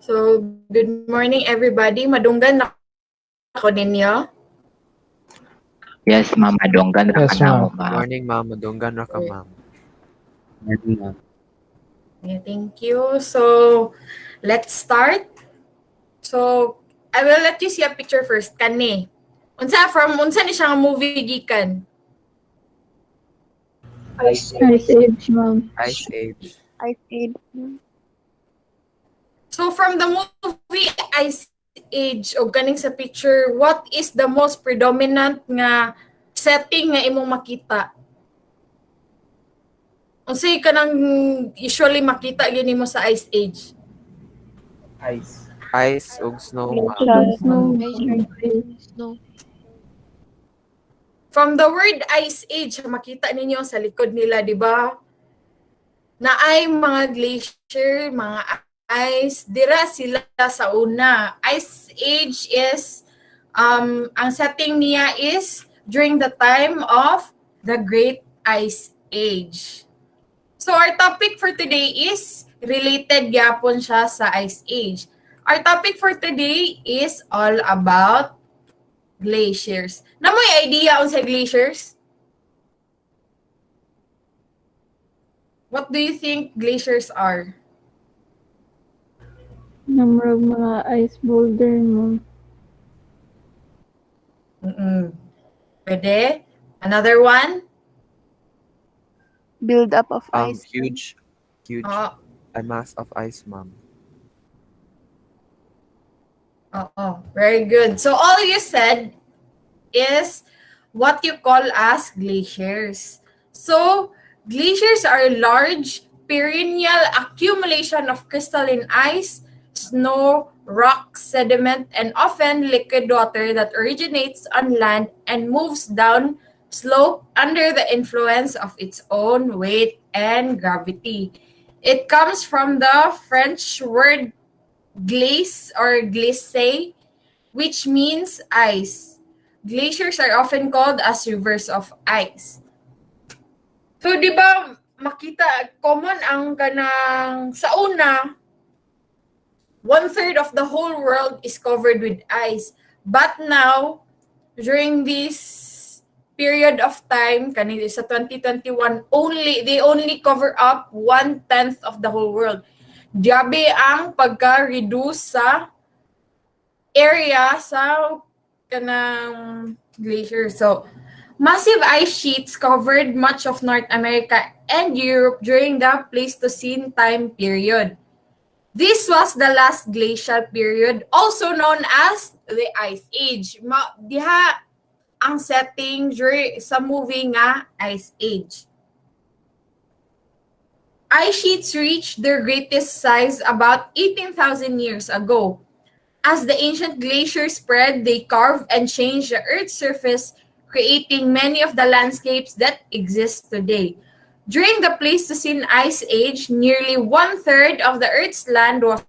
So, good morning everybody. Madunggan na ako ninyo. Yes, Ma'am Adonggan ra Yes, ka na mo, ma'am. ma'am. Morning, ma'am. Madunggan ra ka, ma'am. Morning, ma'am. Yeah, thank you. So, let's start. So, I will let you see a picture first. Kani. Unsa ni siya nga movie gikan? Ice Age, ma'am. Ice Age. Ice Age. So, from the movie Ice Age o ganing sa picture, what is the most predominant nga setting nga imong makita? Unsay ka nang usually makita gini mo sa Ice Age? Ice ug snow, ma'am. Snow. From the word Ice Age, makita ninyo sa likod nila, di ba? Na ay mga glacier, mga ice, dira sila sa una. Ice Age is, ang setting niya is during the time of the Great Ice Age. So our topic for today is related gyapon siya sa Ice Age. Our topic for today is all about glaciers. Namoy idea on sa glaciers? What do you think glaciers are? Number of mga ice boulder, ma'am. Pwede? Another one? Build up of ice. Huge Oo. a mass of ice, ma'am. Oo. Very good. So all you said is what you call as glaciers. So glaciers are large perennial accumulation of crystalline ice, snow, rock, sediment, and often liquid water that originates on land and moves down slope under the influence of its own weight and gravity. It comes from the French word glace or glacé, which means ice. Glaciers are often called as rivers of ice. So, di ba, makita, common ang kanang sa una, 1/3 of the whole world is covered with ice. But now, during this period of time, kanina sa 2021, they only cover up 1/10 of the whole world. Diyabe ang pagka-reduce sa area sa kanang glacier. So, massive ice sheets covered much of North America and Europe during the Pleistocene time period. This was the last glacial period, also known as the Ice Age. Diha ang setting during sa movie nga Ice Age. Ice sheets reached their greatest size about 18,000 years ago. As the ancient glaciers spread, they carved and changed the Earth's surface, creating many of the landscapes that exist today. During the Pleistocene Ice Age, nearly 1/3 of the Earth's land was,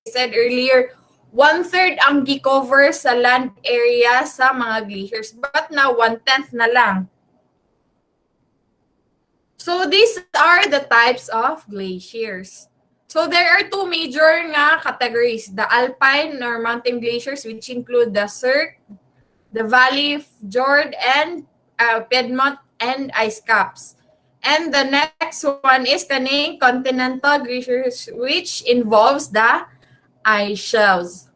I said earlier, 1/3 ang gi-cover sa land area sa mga glaciers. But now, 1/10 na lang. So these are the types of glaciers. So there are two major nga categories, the alpine or mountain glaciers, which include the Cirque, the Valley Fjord, and Piedmont and ice caps. And the next one is kaning continental glaciers, which involves the ice shelves.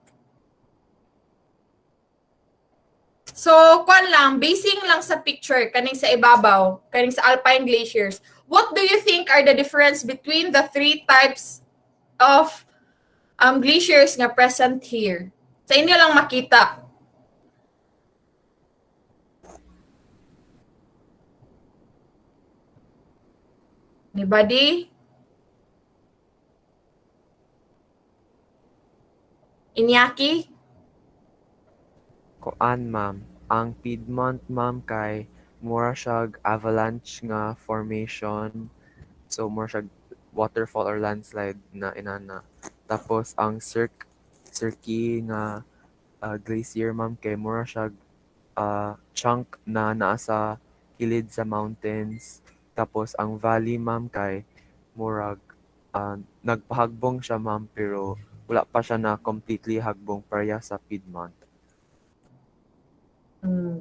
So, kwan lang, basing lang sa picture, kaning sa ibabaw, kaning sa alpine glaciers, what do you think are the difference between the three types of glaciers nga present here? Sa inyo lang makita. Anybody? Inyaki? Koan, ma'am. Ang Piedmont, ma'am, kay mura siyag avalanche nga formation. So, mura siyag waterfall or landslide na inana. Tapos, ang Cirque nga glacier, ma'am, kay mura siyag chunk na naa sa kilid sa mountains. Tapos, ang valley, ma'am, kay murag nagpahagbong siya ma'am pero wala pa siya na completely hagbong pareha sa Piedmont.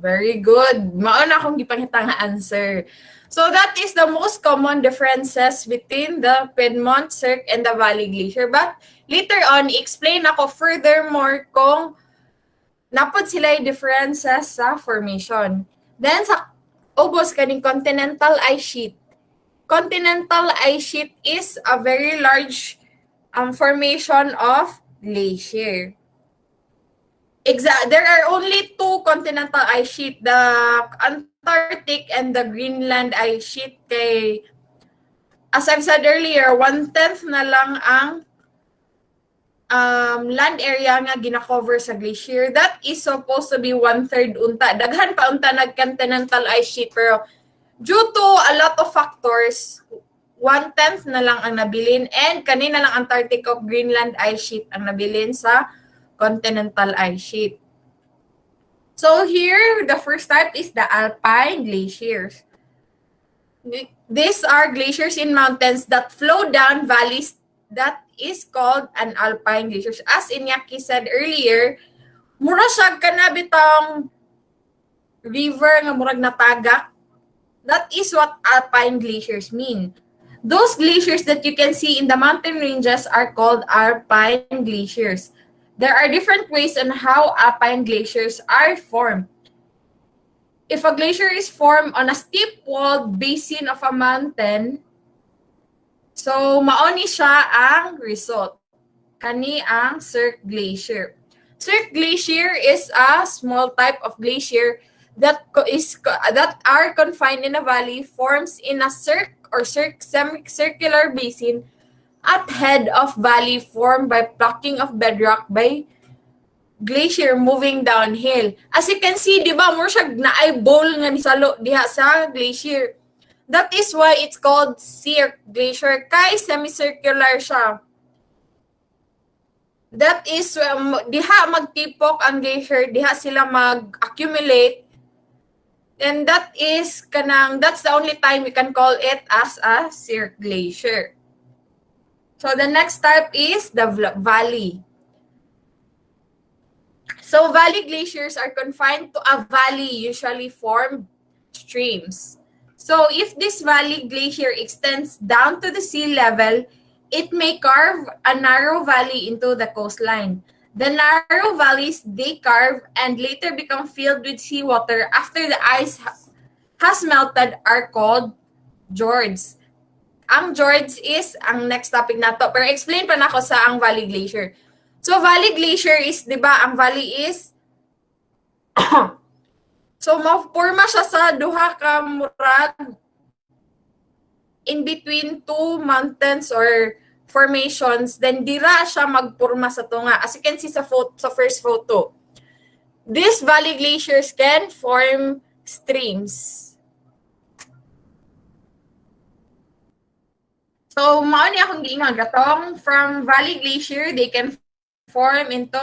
Very good. Mauna akong gipangita nga answer. So that is the most common differences between the Piedmont Cirque and the Valley Glacier. But later on, explain ako furthermore kung napod sila yung differences sa formation. Then sa ubos kaning continental ice sheet. Continental ice sheet is a very large formation of glacier. There are only two continental ice sheet, the Antarctic and the Greenland ice sheet. Kay, as I've said earlier, 1/10 na lang ang land area nga gina-cover sa glacier. That is supposed to be 1/3 unta. Daghan pa unta nag-continental ice sheet, pero due to a lot of factors, 1/10 na lang ang nabilin, and kanina lang Antarctic of Greenland ice sheet ang nabilin sa continental ice sheet. So here, the first type is the alpine glaciers. These are glaciers in mountains that flow down valleys that is called an alpine glaciers. As Iñaki said earlier, mura siya kana bitang river nga murag natagak. That is what alpine glaciers mean. Those glaciers that you can see in the mountain ranges are called alpine glaciers. There are different ways on how alpine glaciers are formed. If a glacier is formed on a steep-walled basin of a mountain, so mauni siya ang result. Kani ang Cirque Glacier. Cirque Glacier is a small type of glacier that are confined in a valley, forms in a cirque or semicircular basin at head of valley formed by plucking of bedrock by glacier moving downhill. As you can see, di ba, mo siya na-eyeball nga ni salo diha sa glacier. That is why it's called Cirque Glacier, kay semicircular siya. That is, diha magtipok ang glacier, diha sila mag-accumulate, and that's the only time we can call it as a Cirque Glacier. So the next type is the valley. So valley glaciers are confined to a valley, usually formed streams. So if this valley glacier extends down to the sea level, it may carve a narrow valley into the coastline. The narrow valleys they carve and later become filled with seawater after the ice has melted are called fjords. Ang fjords is ang next topic nato, pero explain pa nako sa ang valley glacier. So valley glacier is, 'di ba, ang valley is so maporma siya sa duha ka murag in between two mountains or formations, then dira siya magporma sa tunga. As you can see sa first photo, these valley glaciers can form streams. So, mao ni akong giingon gatong from valley glacier, they can form into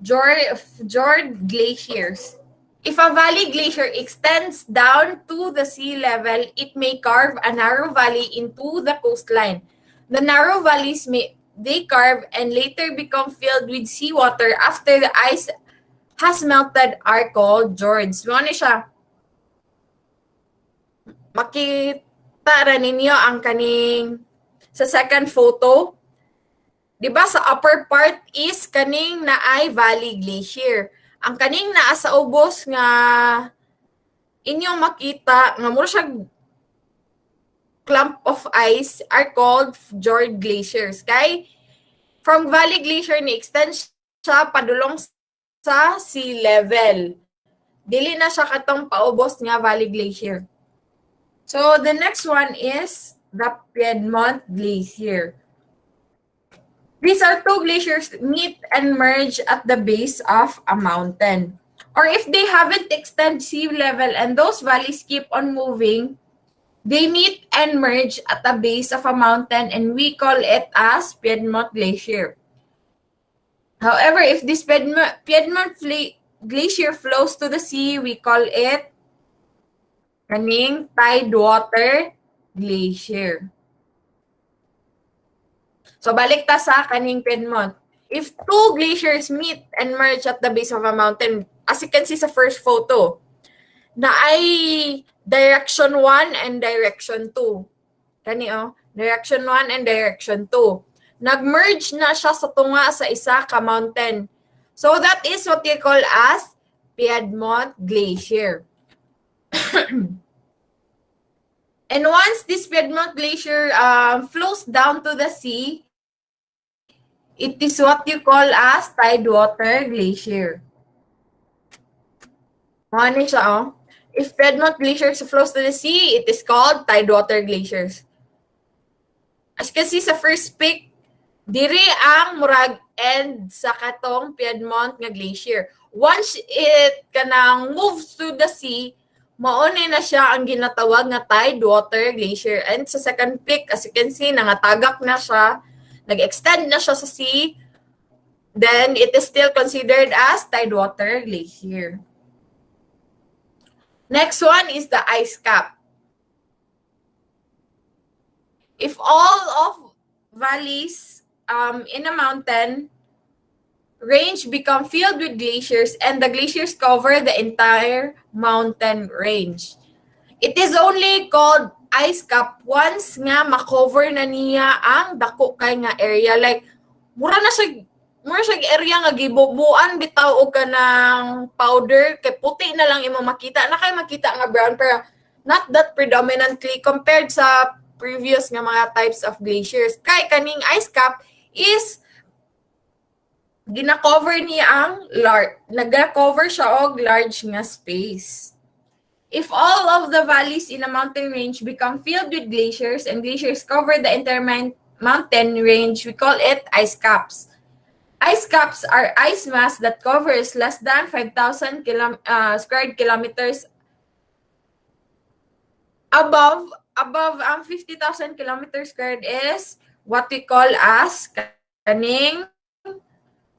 fjord glaciers. If a valley glacier extends down to the sea level, it may carve a narrow valley into the coastline. The narrow valleys they carve and later become filled with seawater after the ice has melted are called fjords. Mao ni siya. Makita ninyo ang kaning sa second photo. Diba sa upper part is kaning naay valley glacier. Ang kaning naa sa ubos nga inyong makita nga mura siya clump of ice are called fjord glaciers. Kay from valley glacier ni extend siya padulong sa sea level. Dili na siya katong paubos nga valley glacier. So the next one is the Piedmont Glacier. These are two glaciers meet and merge at the base of a mountain. Or if they haven't extended sea level and those valleys keep on moving, they meet and merge at the base of a mountain and we call it as Piedmont Glacier. However, if this Piedmont Glacier flows to the sea, we call it kaning Tidewater Glacier. So balik ta sa kaning Piedmont. If two glaciers meet and merge at the base of a mountain, as you can see sa first photo, na ay direction 1 and direction 2. Kani direction 1 and direction 2. Nag-merge na siya sa tunga sa isa ka mountain. So that is what you call as Piedmont Glacier. And once this Piedmont Glacier flows down to the sea, it is what you call as tidewater glacier. Ano siya, If Piedmont Glacier flows to the sea, it is called tidewater glaciers. As you can see sa first pic, diri ang murag end sa katong Piedmont nga glacier. Once it kanang moves to the sea, mauna na siya ang ginatawag nga tidewater glacier. And sa second pic, as you can see, nangatagak na siya, nag-extend na siya sa sea, then it is still considered as tidewater glacier. Next one is the ice cap. If all of valleys in a mountain range become filled with glaciers and the glaciers cover the entire mountain range, it is only called ice cap once nga makover na niya ang dako kay nga area. Like, mura siya area nga gibubuan bitaw og kanang powder kay puti na lang imo makita. Na kay makita nga brown pero not that predominantly compared sa previous nga mga types of glaciers. Kay kaning ice cap is gina-cover niya ang nag-cover siya og large nga space. If all of the valleys in a mountain range become filled with glaciers and glaciers cover the entire mountain range, we call it ice caps. Ice caps are ice mass that covers less than 5,000 square kilometers above ang 50,000 kilometers squared is what we call as kaning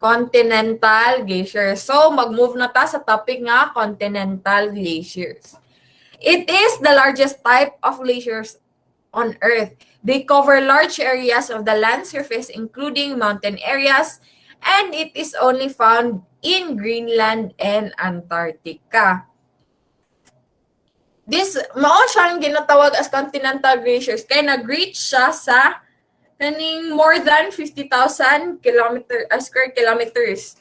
continental glaciers. So, mag-move na ta sa topic nga continental glaciers. It is the largest type of glaciers on Earth. They cover large areas of the land surface, including mountain areas, and it is only found in Greenland and Antarctica. This, mao siyang ginatawag as continental glaciers kaya nag-reach siya sa kaning more than 50,000 square kilometers.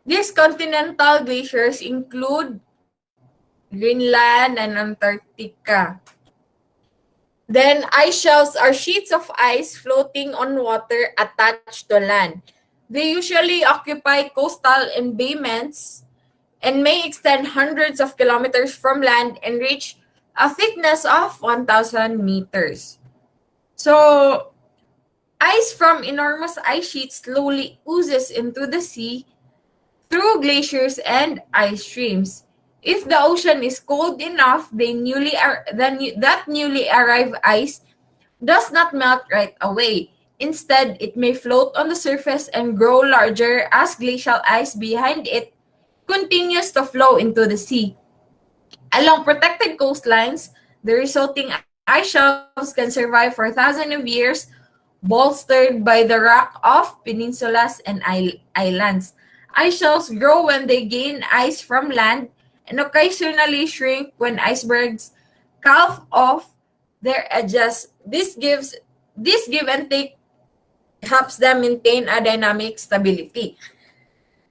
These continental glaciers include Greenland and Antarctica. Then, ice shelves are sheets of ice floating on water attached to land. They usually occupy coastal embayments and may extend hundreds of kilometers from land and reach a thickness of 1,000 meters. So, ice from enormous ice sheets slowly oozes into the sea through glaciers and ice streams. If the ocean is cold enough, that newly arrived ice does not melt right away. Instead, it may float on the surface and grow larger as glacial ice behind it continues to flow into the sea. Along protected coastlines, the resulting ice shelves can survive for thousands of years, bolstered by the rock of peninsulas and islands. Ice shelves grow when they gain ice from land and occasionally shrink when icebergs calve off their edges. This give and take helps them maintain a dynamic stability.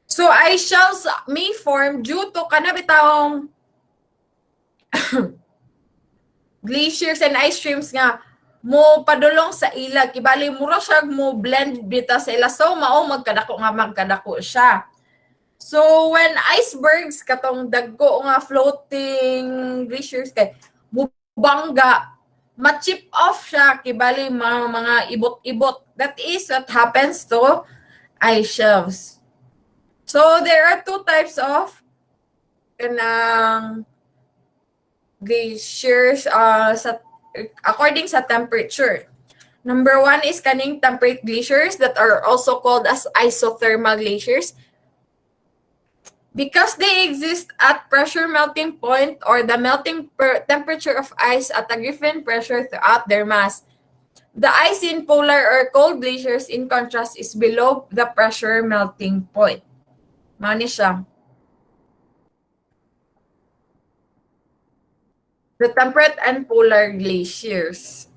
So ice shelves may form due to kanabitawong glaciers and ice streams nga mo padulong sa ilag. Kibali mura siya mo blend bita sa ila. So mao magkadako siya. So, when icebergs, katong dagko nga floating glaciers, kay mubangga, ma-chip off siya, kibali mga ibot-ibot. That is what happens to ice shelves. So, there are two types of kanang glaciers according sa temperature. Number one is kaning temperate glaciers that are also called as isothermal glaciers. Because they exist at pressure melting point or the melting temperature of ice at a given pressure throughout their mass. The ice in polar or cold glaciers, in contrast, is below the pressure melting point. Mao ni siya. The temperate and polar glaciers.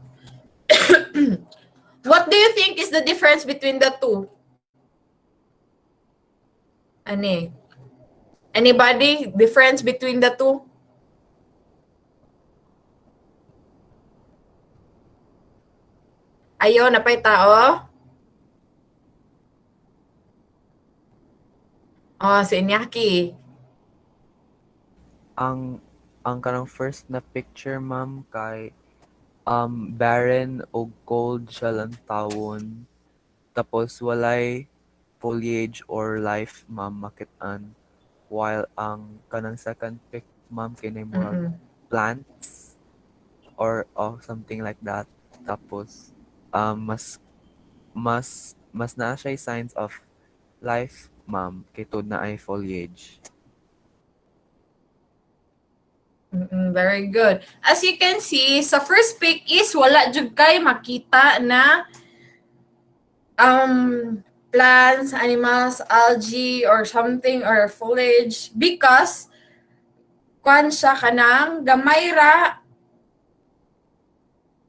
What do you think is the difference between the two? Ani? Anybody? Difference between the two? Ayo, napay tao? Oh, si Inyaki. Ang kanang first na picture, ma'am, kay barren o cold siya lang tawon. Tapos walay foliage or life, ma'am, makit-an. While ang kanang second pic, ma'am, kini murag Mm-mm. plants or something like that. Tapos mas naa siya signs of life, ma'am, kay tud na ay foliage. Very good. As you can see, sa first pic is wala jud kay makita na plants, animals, algae, or something, or foliage, because kwan siya kanang gamay ra,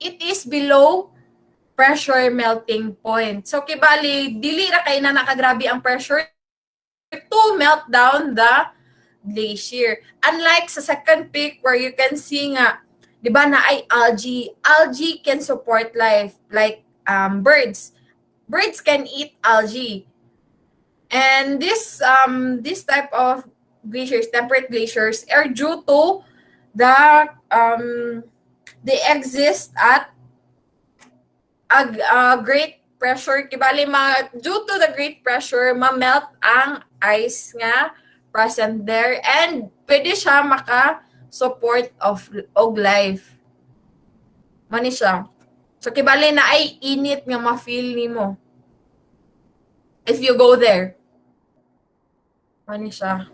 it is below pressure melting point. So kibali dili ra kay na nakagrabe ang pressure to melt down the glacier. Unlike sa second pic where you can see nga, di ba na ay algae. Algae can support life like birds. Birds can eat algae. And this type of glaciers, temperate glaciers, are due to the they exist at a great pressure. Kibali due to the great pressure, ma-melt ang ice nga present there, and pwede siya maka-support of life. Mani siya. So kibali na ay init nga ma-feel nimo if you go there. Mani siya.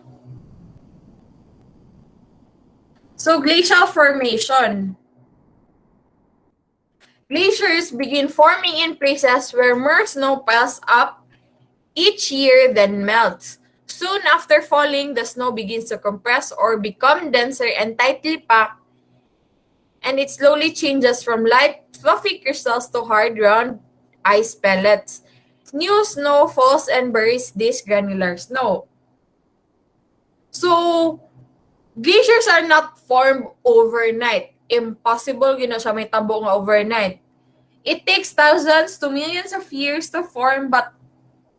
So glacial formation. Glaciers begin forming in places where more snow piles up each year then melts. Soon after falling, the snow begins to compress or become denser and tightly packed, and it slowly changes from light, fluffy crystals to hard, round ice pellets. New snow falls and buries this granular snow. So, glaciers are not formed overnight. Impossible yun na siya may tabo nga overnight. It takes thousands to millions of years to form, but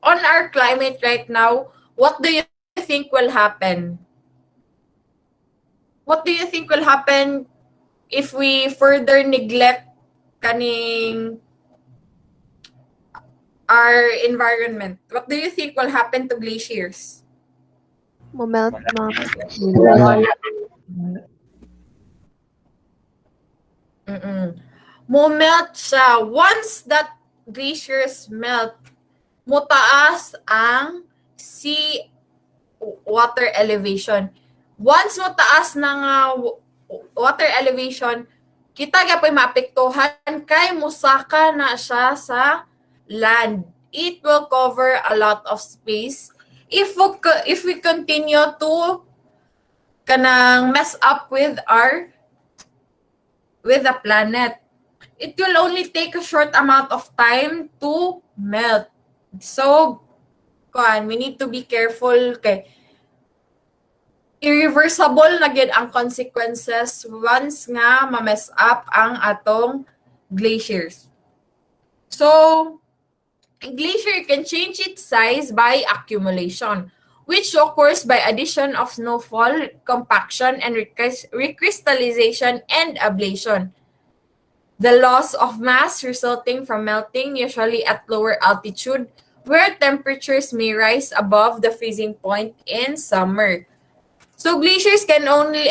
on our climate right now, what do you think will happen? What do you think will happen if we further neglect kaning our environment? What do you think will happen to glaciers? Mumelt, ma'am. Mo-melt siya. Once that glaciers melt, mutaas ang sea water elevation. Once mataas ng water elevation, kita gapoy maapektuhan kay musaka na siya sa land. It will cover a lot of space if we continue to kanang mess up with the planet. It will only take a short amount of time to melt. So, we need to be careful kay irreversible na gid ang consequences once nga ma-mess up ang atong glaciers. So, a glacier can change its size by accumulation, which occurs by addition of snowfall, compaction, and recrystallization and ablation. The loss of mass resulting from melting, usually at lower altitude, where temperatures may rise above the freezing point in summer. So glaciers can only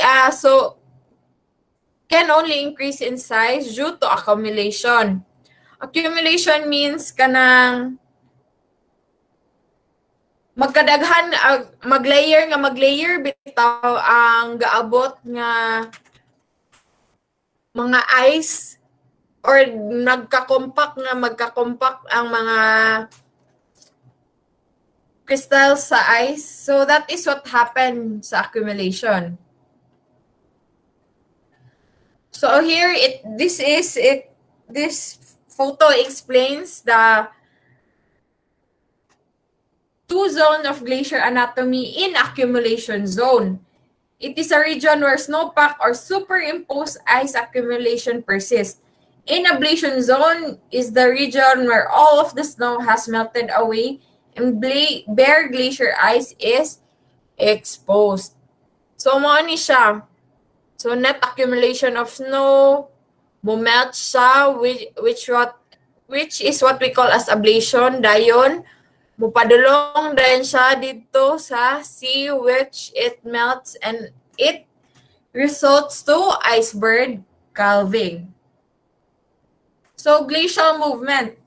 increase in size due to accumulation. Accumulation means kanang magkadaghan maglayer bitaw ang gaabot nga mga ice or magka-compact ang mga crystals sa ice. So that is what happened sa accumulation. So here this photo explains the two zones of glacier anatomy in accumulation zone. It is a region where snowpack or superimposed ice accumulation persists. In ablation zone is the region where all of the snow has melted away and bare glacier ice is exposed. So, mo ni siya. So, net accumulation of snow, mumelt siya, which is what we call as ablation. Dayon, mupadulong din siya dito sa sea, which it melts and it results to iceberg calving. So, glacial movement.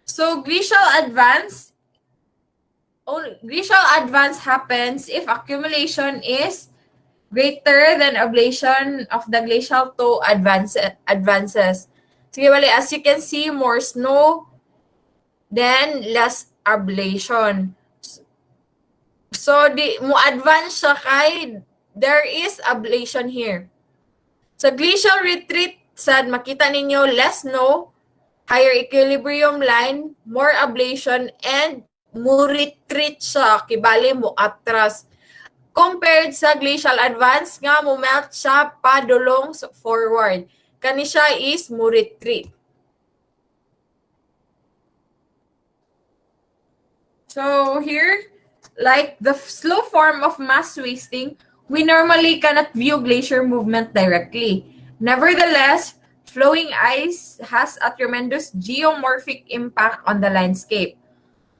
So, glacial advance happens if accumulation is greater than ablation of the glacial toe advances. Sige, bali, as you can see, more snow, then less ablation. So, mo-advance siya kay there is ablation here. Sa glacial retreat, sad, makita ninyo less snow, higher equilibrium line, more ablation, and mo-retreat siya, kibali mo atras. Compared sa glacial advance nga, mo-melt siya padulong forward. Kani siya is mo-retreat. So here, like the slow form of mass wasting, we normally cannot view glacier movement directly. Nevertheless, flowing ice has a tremendous geomorphic impact on the landscape.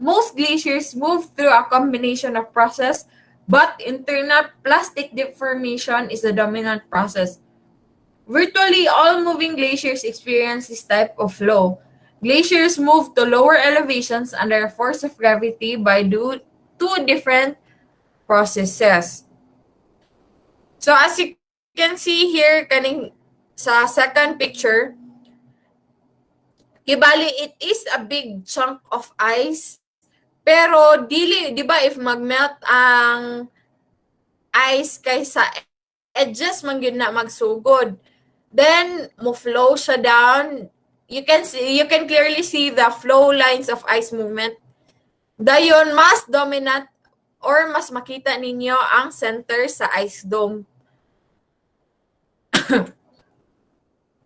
Most glaciers move through a combination of process, but internal plastic deformation is the dominant process. Virtually all moving glaciers experience this type of flow. Glaciers move to lower elevations under a force of gravity by two different processes. So as you can see here, kaning sa second picture, kibali it is a big chunk of ice, pero dili, di ba, if magmelt ang ice kaysa edges man gyud na magsugod, then mo flow siya down. You can clearly see the flow lines of ice movement. Dayon mas dominant or mas makita ninyo ang center sa ice dome.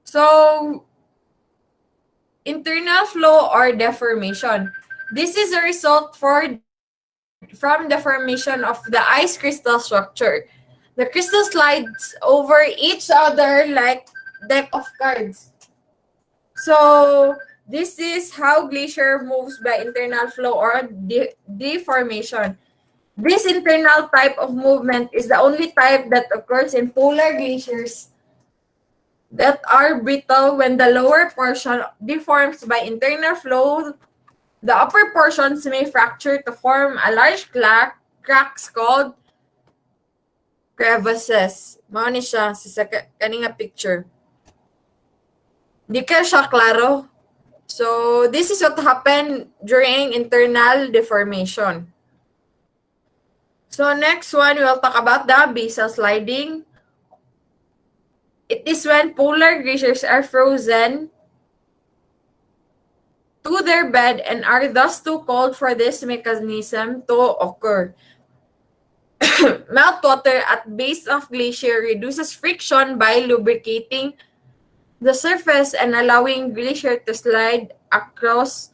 So, internal flow or deformation. This is a result from the formation of the ice crystal structure. The crystal slides over each other like deck of cards. So, this is how glacier moves by internal flow or deformation. This internal type of movement is the only type that occurs in polar glaciers that are brittle. When the lower portion deforms by internal flow, the upper portions may fracture to form a large cracks called crevices. Mao ni siya sa kaninga picture. Di ka siya klaro. So, this is what happened during internal deformation. So, next one, we'll talk about the basal sliding. It is when polar glaciers are frozen to their bed and are thus too cold for this mechanism to occur. Meltwater at base of glacier reduces friction by lubricating the surface and allowing glacier to slide across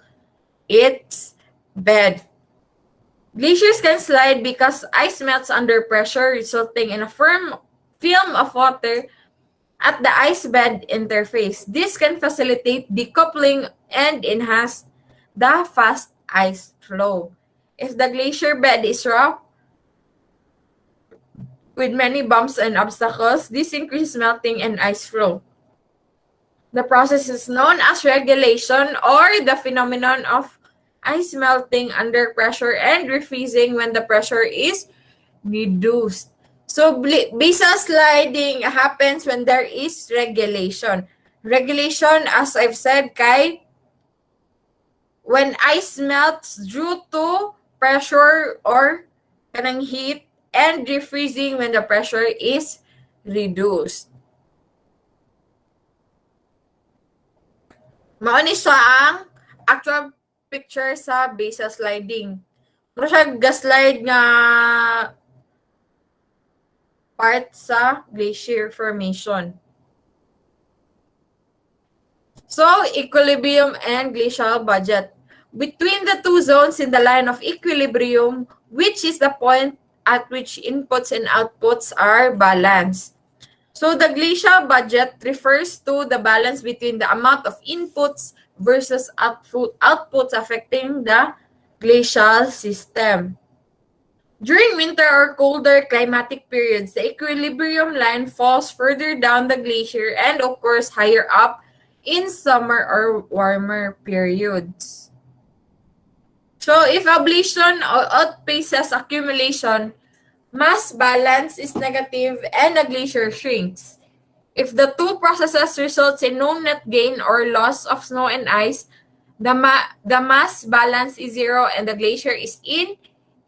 its bed. Glaciers can slide because ice melts under pressure, resulting in a firm film of water at the ice bed interface. This can facilitate decoupling and enhance the fast ice flow. If the glacier bed is rough, with many bumps and obstacles, this increases melting and ice flow. The process is known as regulation, or the phenomenon of ice melting under pressure and refreezing when the pressure is reduced. So basal sliding happens when there is regulation. Regulation, as I've said, kay when ice melts due to pressure or kanang heat, and refreezing when the pressure is reduced. Mao ni siya ang actual picture sa basal sliding. Mura siya ga-slide nga part sa glacier formation. So, equilibrium and glacial budget. Between the two zones in the line of equilibrium, which is the point at which inputs and outputs are balanced. So, the glacial budget refers to the balance between the amount of inputs versus outputs affecting the glacial system. During winter or colder climatic periods, the equilibrium line falls further down the glacier and occurs higher up in summer or warmer periods. So, if ablation outpaces accumulation, mass balance is negative and the glacier shrinks. If the two processes results in no net gain or loss of snow and ice, the mass balance is zero and the glacier is in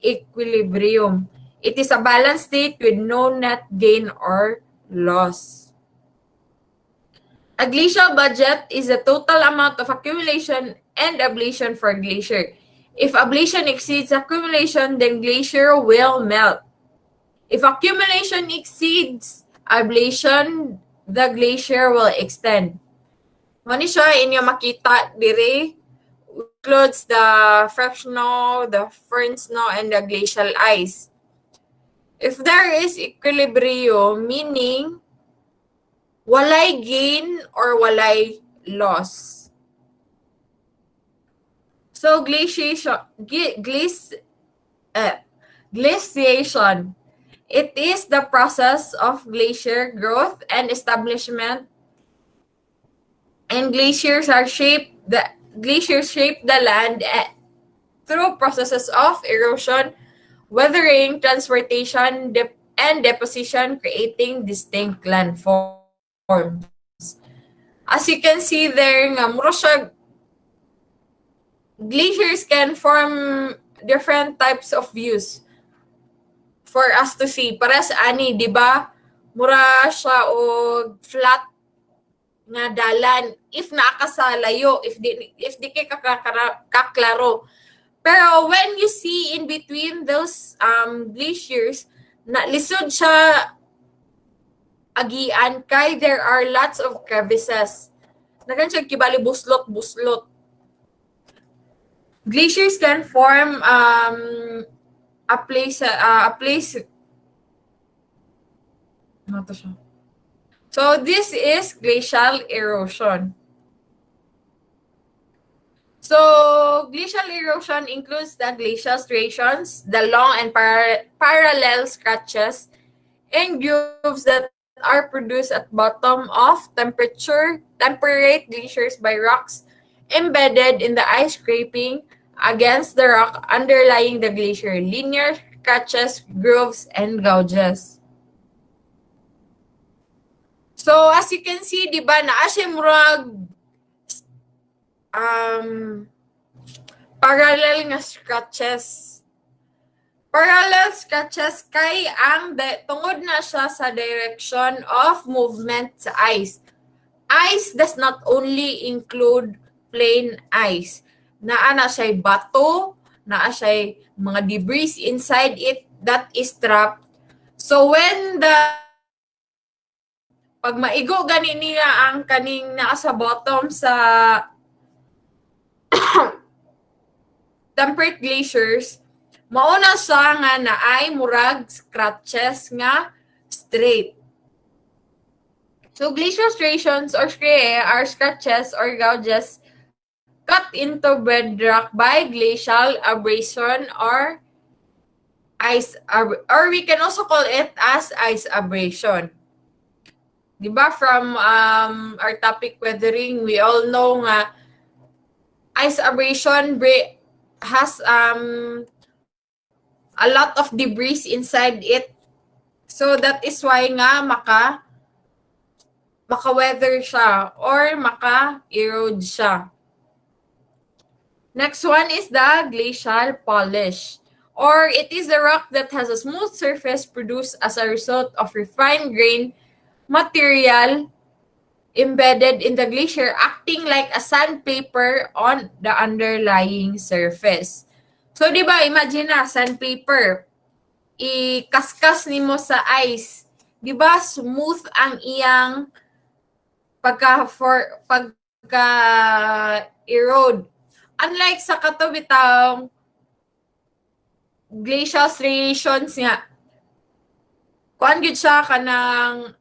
equilibrium. It is a balanced state with no net gain or loss. A glacial budget is the total amount of accumulation and ablation for glacier. If ablation exceeds accumulation, then glacier will melt. If accumulation exceeds ablation, the glacier will extend. Mani siya inyo makita dire includes the fresh snow, the firn snow, and the glacial ice. If there is equilibrium, meaning walay gain or walay loss. So glaciation, glaciation. It is the process of glacier growth and establishment, and glaciers shape the land through processes of erosion, weathering, transportation, and deposition, creating distinct landforms. As you can see there, nga mura siya, glaciers can form different types of views for us to see. Para sa ani, di ba? Mura siya o flat nga dalan if naakasalayo, if di kay kaklaro. Pero when you see in between those glaciers, na lisod siya agian kay there are lots of crevices. Nagan siya kibali buslot. Glaciers can form a place ano to siya? So this is glacial erosion. So glacial erosion includes the glacial striations, the long and parallel scratches, and grooves that are produced at bottom of temperate glaciers by rocks embedded in the ice scraping against the rock underlying the glacier, linear scratches, grooves, and gouges. So, as you can see, di ba, naa siya murag parallel nga scratches. Parallel scratches kay ang tungod na siya sa direction of movement sa ice. Ice does not only include plain ice. Naa na siya bato, naa siya mga debris inside it that is trapped. So when pag maigo gani niya ang kaning naa sa bottom sa temperate glaciers, mauna siya nga na ay murag scratches nga straight. So glacial striations or striae are scratches or gouges cut into bedrock by glacial abrasion or or we can also call it as ice abrasion. Diba from our topic weathering, we all know nga ice abrasion has a lot of debris inside it So that is why nga maka-weather siya or maka-erode siya. Next one is the glacial polish, or it is the rock that has a smooth surface produced as a result of refined grain material embedded in the glacier, acting like a sandpaper on the underlying surface. So, di ba, imagine na, sandpaper, ikaskas nimo sa ice. Di ba, smooth ang iyang pagka-erode. Unlike sa katubitang glacial striations nga, kuan gyud siya kanang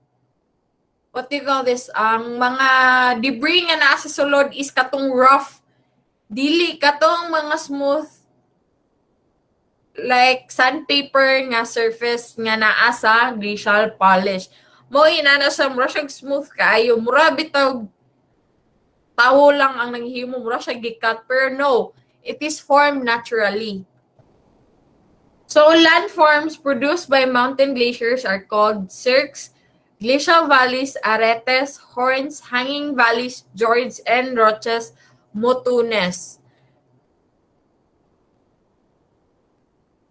what do you call this? Ang mga debris nga naa sa sulod is katong rough. Dili katong mga smooth like sandpaper nga surface nga naa sa glacial polish. Mo inana sa mura siyang smooth kaayo. Mura bitaw tawo lang ang nanghimo, mura siya gikat, pero no, it is formed naturally. So landforms produced by mountain glaciers are called cirques, glacial valleys, aretes, horns, hanging valleys, fjords, and roches, motunes.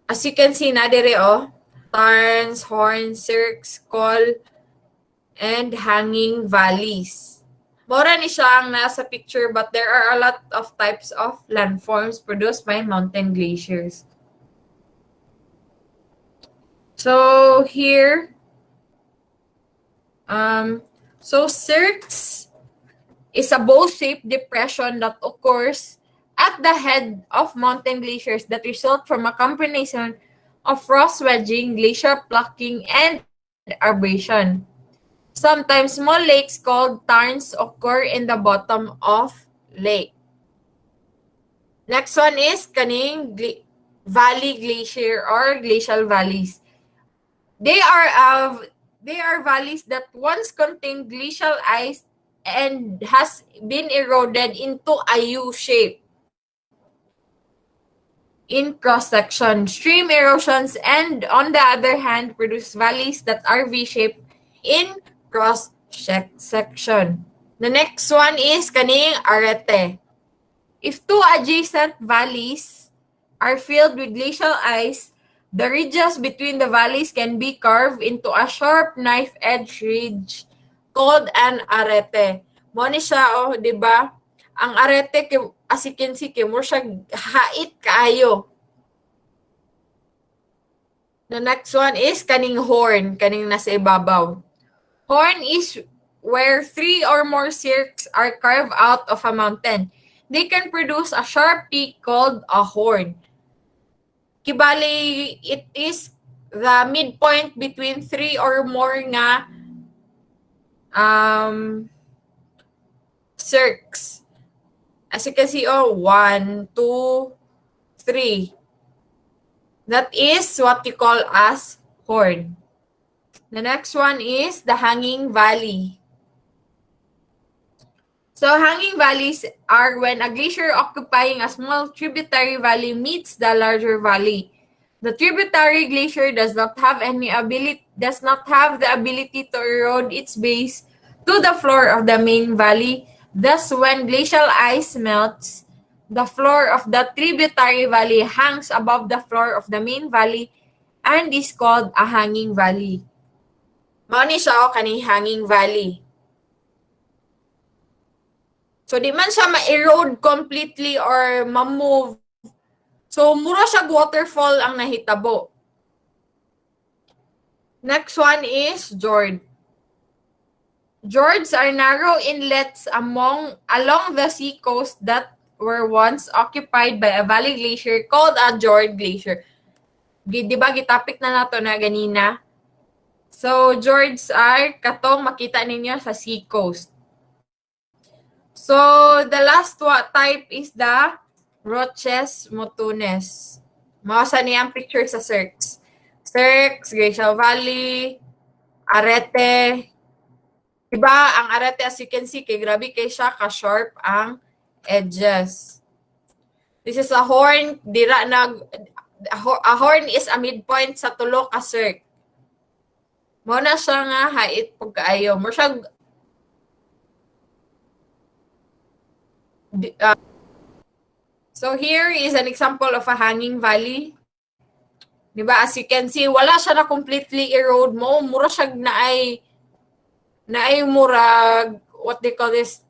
As you can see na dire tarns, horns, cirques, col, and hanging valleys. Mora ni siya ang nasa picture, but there are a lot of types of landforms produced by mountain glaciers. So here, cirques is a bowl-shaped depression that occurs at the head of mountain glaciers that result from a combination of frost wedging, glacier plucking, and abrasion. Sometimes small lakes called tarns occur in the bottom of lake. Next one is kaning valley glacier or glacial valleys. They are valleys that once contained glacial ice and has been eroded into a U shape in cross-section. Stream erosions and on the other hand produce valleys that are V-shaped in cross-section. The next one is kaning arete. If two adjacent valleys are filled with glacial ice, the ridges between the valleys can be carved into a sharp knife-edge ridge called an arete. Mo ni siya, di ba? Ang arete, as you can see, mo siya hait kaayo. The next one is kaning horn, kaning nasa ibabaw. Horn is where three or more cirques are carved out of a mountain. They can produce a sharp peak called a horn. Kibali, it is the midpoint between three or more nga cirques. As you can see, 1, 2, 3. That is what you call as horn. The next one is the hanging valley. So hanging valleys are when a glacier occupying a small tributary valley meets the larger valley. The tributary glacier does not have the ability to erode its base to the floor of the main valley. Thus, when glacial ice melts, the floor of the tributary valley hangs above the floor of the main valley and is called a hanging valley. Mao ni siya kaning hanging valley. So, di man siya ma-erode completely or ma-move. So, mura siya waterfall ang nahitabo. Next one is fjord. Fjords are narrow inlets along the sea coast that were once occupied by a valley glacier called a fjord glacier. Di ba, gitapik na nato na ganina? So, fjords are katong makita ninyo sa sea coast. So, the last type is the roches motunes. Mawasa niya ang picture sa cirques. Cirques, Glacial Valley, arete. Diba, ang arete as you can see, kay grabe kay siya, ka-sharp ang edges. This is a horn. A horn is a midpoint sa tulo ka cirque. Mao na siya nga hait pagkaayo. Mo siya so here is an example of a hanging valley. Diba? As you can see, wala siya na completely erode mo. Mura siya naay murag, what they call this,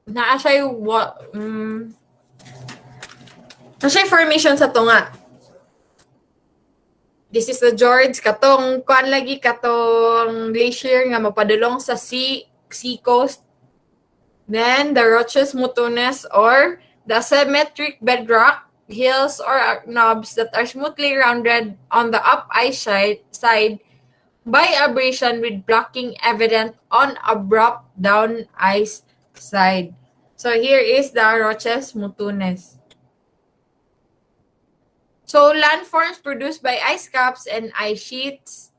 naa siya na siya formation sa tunga. This is the George, katong kuan lagi katong glacier nga mapadulong sa sea coast. Then the roches mutunes or the symmetric bedrock hills or knobs that are smoothly rounded on the up ice side by abrasion with blocking evident on abrupt down ice side. So here is the roches mutunes. So landforms produced by ice caps and ice sheets.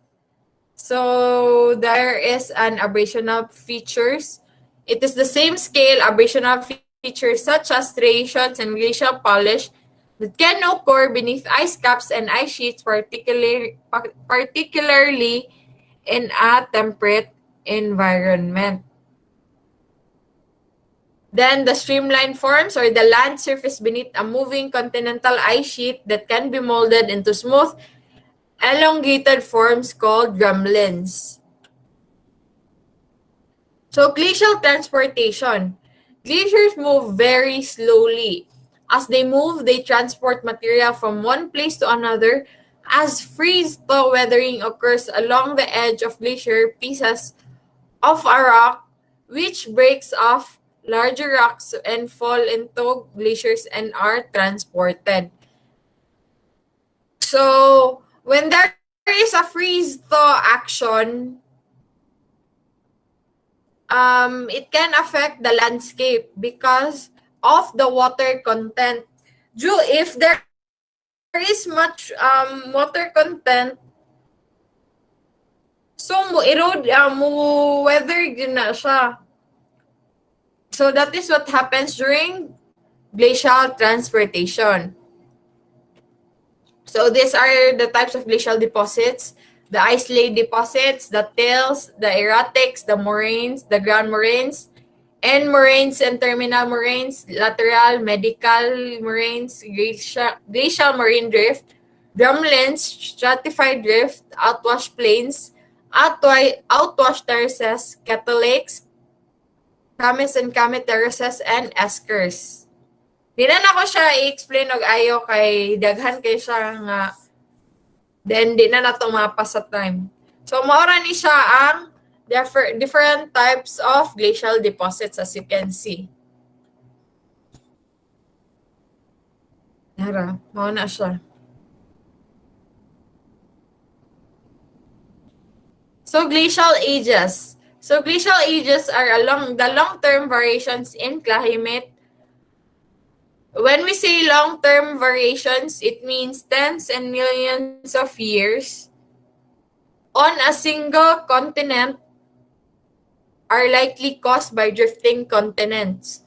So there is an abrasional features. It is the same scale abrasional features such as striations and glacial polish that can occur beneath ice caps and ice sheets, particularly in a temperate environment. Then the streamline forms or the land surface beneath a moving continental ice sheet that can be molded into smooth, elongated forms called drumlins. So glacial transportation. Glaciers move very slowly. As they move, they transport material from one place to another. As freeze-thaw weathering occurs along the edge of glacier, pieces of a rock which breaks off larger rocks and fall into glaciers and are transported. So, when there is a freeze-thaw action, it can affect the landscape because of the water content. If there is much water content, so mo erode mo weather din na siya. So that is what happens during glacial transportation. So these are the types of glacial deposits: the ice laid deposits, the tills, the erratics, the moraines, the ground moraines, end moraines and terminal moraines, lateral, medial moraines, glacial marine drift, drumlins, stratified drift, outwash plains, outwash terraces, kettle lakes, kames and kame terraces, and eskers. Di na ako siya i-explain og ayo kay daghan kay siya nga then di na nato mapasa time. So maora ni siya ang different types of glacial deposits as you can see. Nara, mao na siya. So glacial ages. So glacial ages are the long-term variations in climate. When we say long-term variations, it means tens and millions of years on a single continent are likely caused by drifting continents.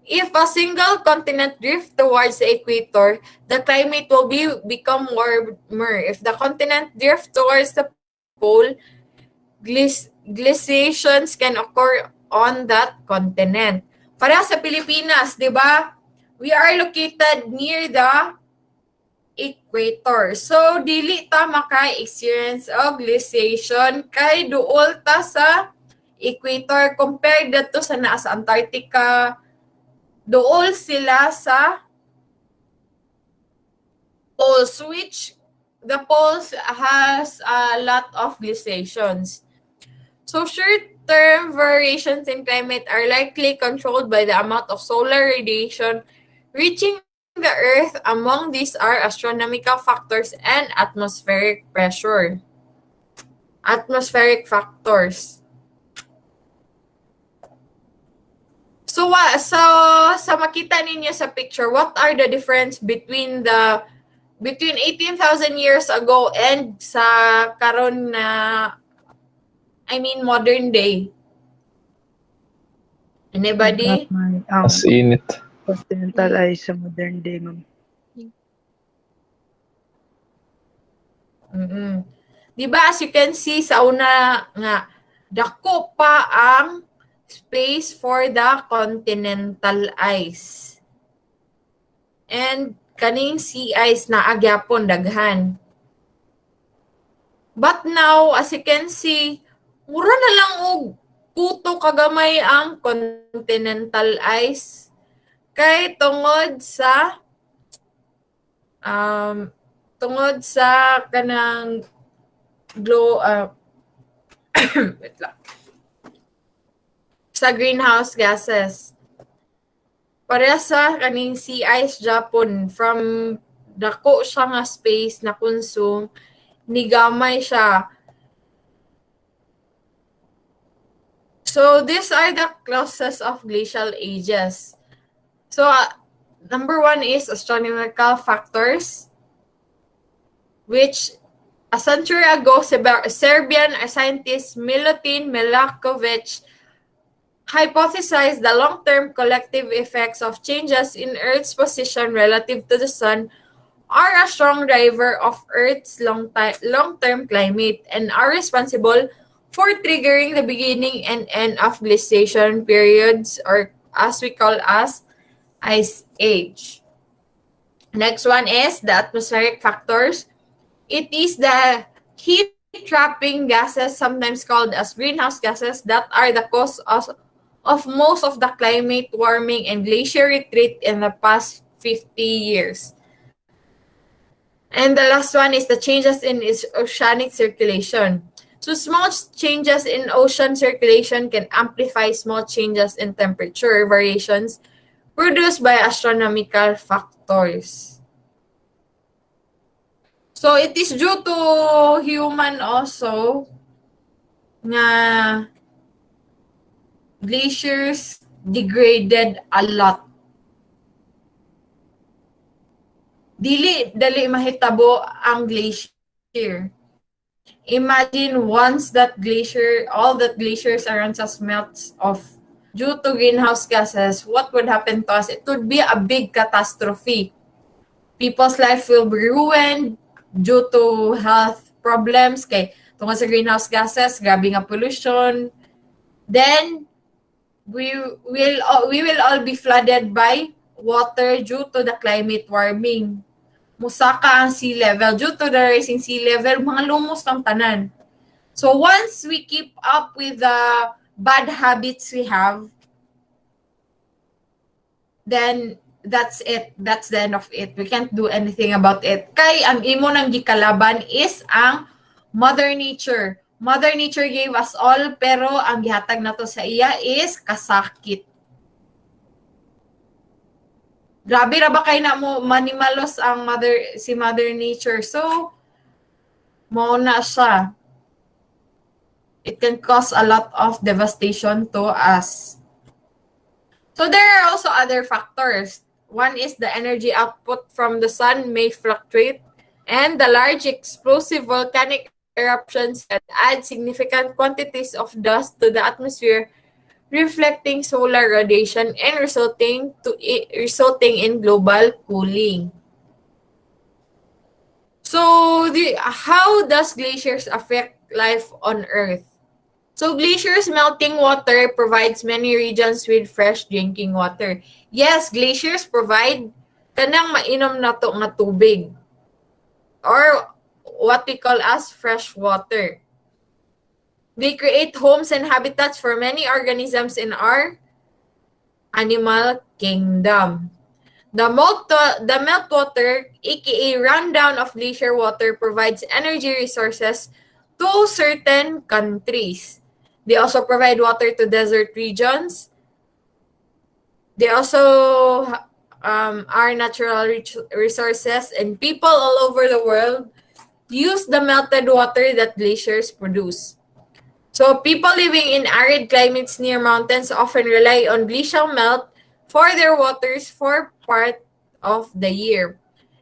If a single continent drifts towards the equator, the climate will become warmer. If the continent drifts towards the pole, glaciations can occur on that continent. Para sa Pilipinas, di ba? We are located near the equator. So, dili ta maka-experience og glaciation kay duol ta sa equator compared to sa naa sa Antarctica. Duol sila sa poles, which the poles has a lot of glaciations. So short-term variations in climate are likely controlled by the amount of solar radiation reaching the Earth. Among these are astronomical factors and atmospheric pressure. Atmospheric factors. So sa makita ninyo sa picture, what are the difference between 18,000 years ago and sa karon na modern day? Anybody? Mas init. Continental ice sa modern day, ma'am. Di ba, as you can see sa una nga, dako pa ang space for the continental ice. And kaning sea ice na agyapon daghan. But now, as you can see, mura na lang og kuto kagamay ang continental ice. Kay tungod sa kanang wait lang. Sa greenhouse gases. Pareha sa kaning sea ice Japon, from dako siya nga space na consume, nigamay siya. So these are the clauses of glacial ages. So number 1 is astronomical factors, which a century ago, Serbian scientist Milutin Milakovic hypothesized the long-term collective effects of changes in Earth's position relative to the Sun are a strong driver of Earth's long-term climate and are responsible for triggering the beginning and end of glaciation periods, or as we call as ice age. Next one is the atmospheric factors. It is the heat-trapping gases, sometimes called as greenhouse gases, that are the cause of most of the climate warming and glacier retreat in the past 50 years. And the last one is the changes in oceanic circulation. So small changes in ocean circulation can amplify small changes in temperature variations produced by astronomical factors. So it is due to human also nga glaciers degraded a lot. Dali mahitabo ang glacier. Imagine once that glacier, all that glaciers around us melts off due to greenhouse gases, what would happen to us? It would be a big catastrophe. People's life will be ruined due to health problems kay tungkol sa greenhouse gases, grabe nga pollution. Then we will all be flooded by water due to the climate warming. Musaka ang sea level. Due to the rising sea level, mga lumos ng tanan. So once we keep up with the bad habits we have, then that's it. That's the end of it. We can't do anything about it. Kay ang imo nang gikalaban is ang Mother Nature. Mother Nature gave us all, pero ang gihatag nato sa iya is kasakit. Grabe ra ba kay na mo manimalos ang si Mother Nature. So mo na siya. It can cause a lot of devastation to us. So there are also other factors. One is the energy output from the sun may fluctuate, and the large explosive volcanic eruptions can add significant quantities of dust to the atmosphere, reflecting solar radiation and resulting in global cooling. So, how does glaciers affect life on Earth? So, glaciers melting water provides many regions with fresh drinking water. Yes, glaciers provide kanang mainom nato nga tubig, or what we call as fresh water. They create homes and habitats for many organisms in our animal kingdom. The meltwater, aka rundown of glacier water, provides energy resources to certain countries. They also provide water to desert regions. They also are natural resources, and people all over the world use the melted water that glaciers produce. So people living in arid climates near mountains often rely on glacial melt for their waters for part of the year.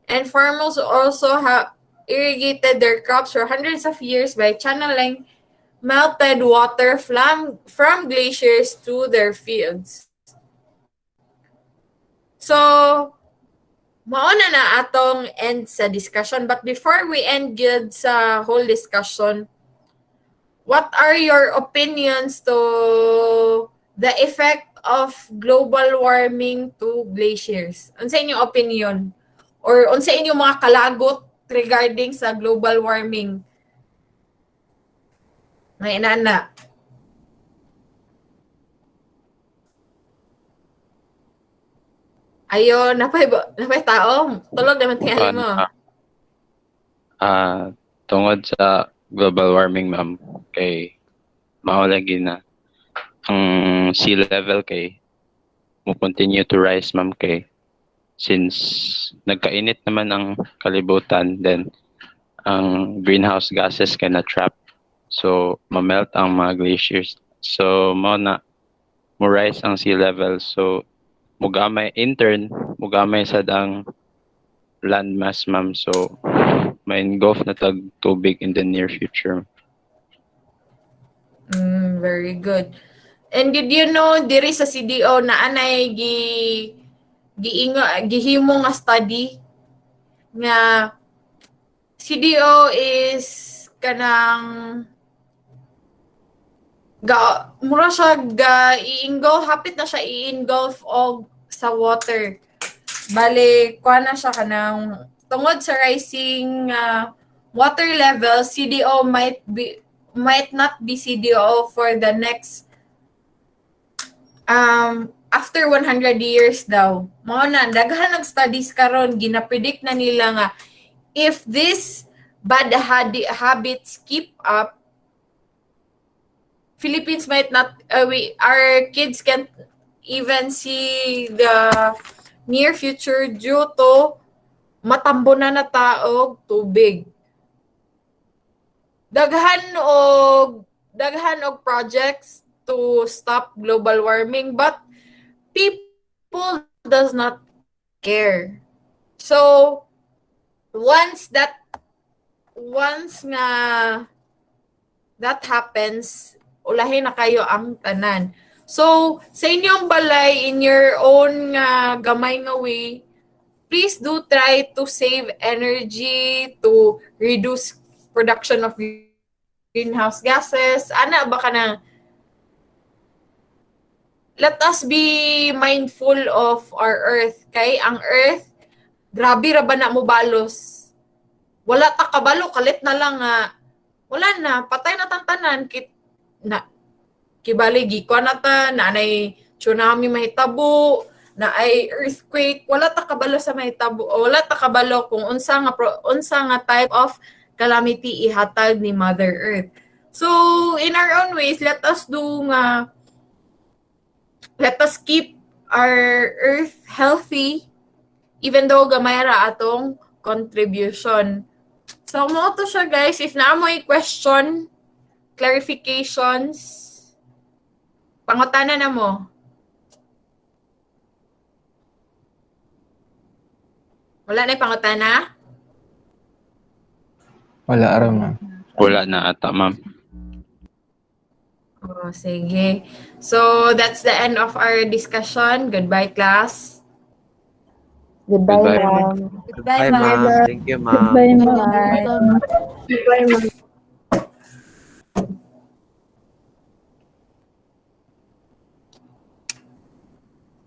And farmers also have irrigated their crops for hundreds of years by channeling melted water from glaciers to their fields. So mauna na atong end sa discussion. But before we end good sa whole discussion, what are your opinions to the effect of global warming to glaciers? Unsa inyong opinion? Or unsa inyong mga kalagot regarding sa global warming? May inana. Ayo, napay tao. Tulog naman tingali mo. Tungod sa global warming, ma'am, kay maulagi na ang sea level kay mo continue to rise, ma'am, kay since nagkainit naman ang kalibutan, then ang greenhouse gases kay na trap, so mamelt ang mga glaciers, so mo rise ang sea level, so mugamay sad ang landmass, ma'am, so ma-engulf na tag tubig in the near future. Very good. And did you know diri sa CDO na anay gihimo nga study nga CDO is kanang mura siya i-engulf, hapit na siya i-engulf og sa water. Bale, kuha na siya kanang tungod sa rising water level, CDO might not be CDO for the next after 100 years daw. Mao na daghan og studies karon gina-predict na nila nga if this bad habits keep up, Philippines might not our kids can't even see the near future due to matambo na taog tubig. Daghan og projects to stop global warming, but people does not care. So once nga that happens, ulahin na kayo ang tanan. So sa inyong balay, in your own gamay nga way, please do try to save energy, to reduce production of greenhouse gases. Ana ba ka na? Let us be mindful of our earth. Kay ang earth, grabe ra ba na mo balos? Wala ta kabalo, kalit na lang wala na, patay na tantanan. Kibaligi ko na ta, na ay tsunami mahitabo, na ay earthquake, wala ta kabalo sa mahitabo, wala ta kabalo kung unsa nga type of calamity ihatag ni Mother Earth. So in our own ways, let us keep our earth healthy, even though gamay ra atong contribution. So mo to siya, guys. If naamoy question, clarifications, pangutana na mo. Wala na pangutana? Wala araw, ma'am. Wala na ata, ma'am. Oh, sige. So that's the end of our discussion. Goodbye, class. Goodbye, Goodbye. ma'am. Bye, ma'am. Thank you, ma'am. Goodbye, ma'am. Goodbye, ma'am. Goodbye, ma'am.